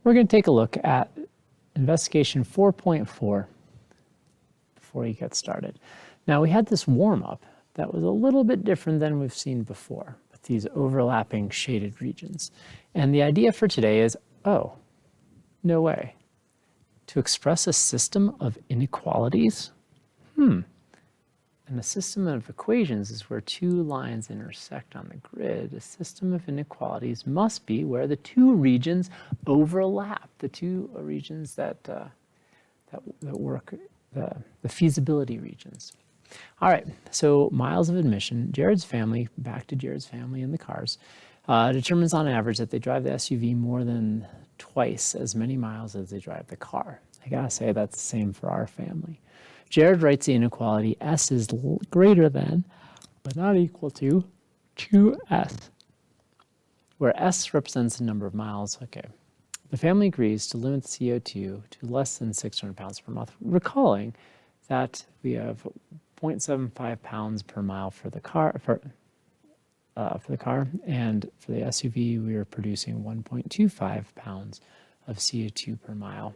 We're going to take a look at investigation 4.4 before you get started. Now, we had this warm-up that was a little bit different than we've seen before with these overlapping shaded regions. And the idea for today is, oh, no way. To express a system of inequalities? And a system of equations is where two lines intersect on the grid. A system of inequalities must be where the two regions overlap, the two regions that work, the feasibility regions. All right, so miles of admission. Jared's family, back to Jared's family in the cars, determines on average that they drive the SUV more than twice as many miles as they drive the car. I gotta say that's the same for our family. Jared writes the inequality S is greater than, but not equal to, 2S, where S represents the number of miles. Okay. The family agrees to limit the CO2 to less than 600 pounds per month, recalling that we have 0.75 pounds per mile for the car, and for the SUV, we are producing 1.25 pounds of CO2 per mile.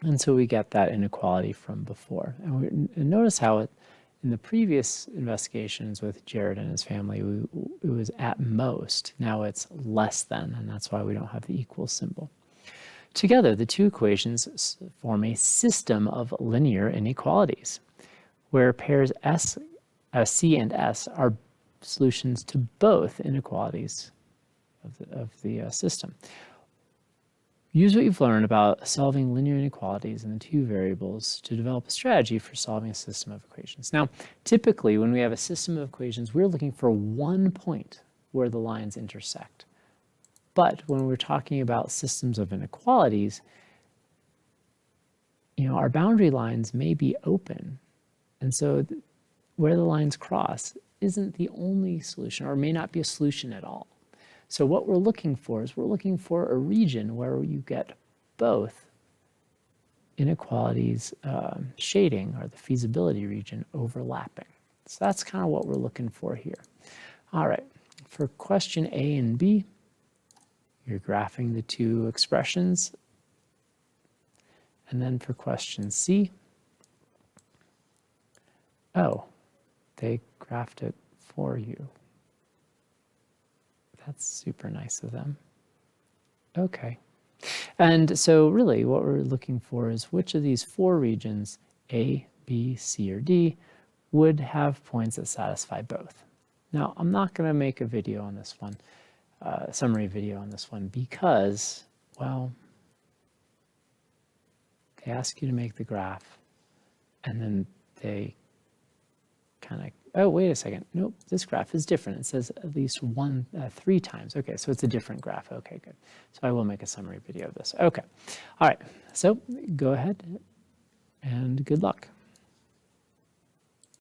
And so we get that inequality from before. And notice how in the previous investigations with Jared and his family, it was at most. Now it's less than, and that's why we don't have the equal symbol. Together, the two equations form a system of linear inequalities, where pairs C and S are solutions to both inequalities of the system. Use what you've learned about solving linear inequalities in the two variables to develop a strategy for solving a system of equations. Now, typically, when we have a system of equations, we're looking for one point where the lines intersect. But when we're talking about systems of inequalities, our boundary lines may be open. And so where the lines cross isn't the only solution, or may not be a solution at all. So what we're looking for is a region where you get both inequalities shading, or the feasibility region, overlapping. So that's kind of what we're looking for here. All right, for question A and B, you're graphing the two expressions. And then for question C, oh, they graphed it for you. That's super nice of them. Okay. And so really what we're looking for is which of these four regions, A, B, C, or D, would have points that satisfy both. Now, I'm not going to make a video on this one, summary video on this one, because, well, they ask you to make the graph, and then they kind of, oh, wait a second. Nope, this graph is different. It says at least 3 times. Okay, so it's a different graph. Okay, good. So I will make a summary video of this. Okay, all right. So go ahead and good luck.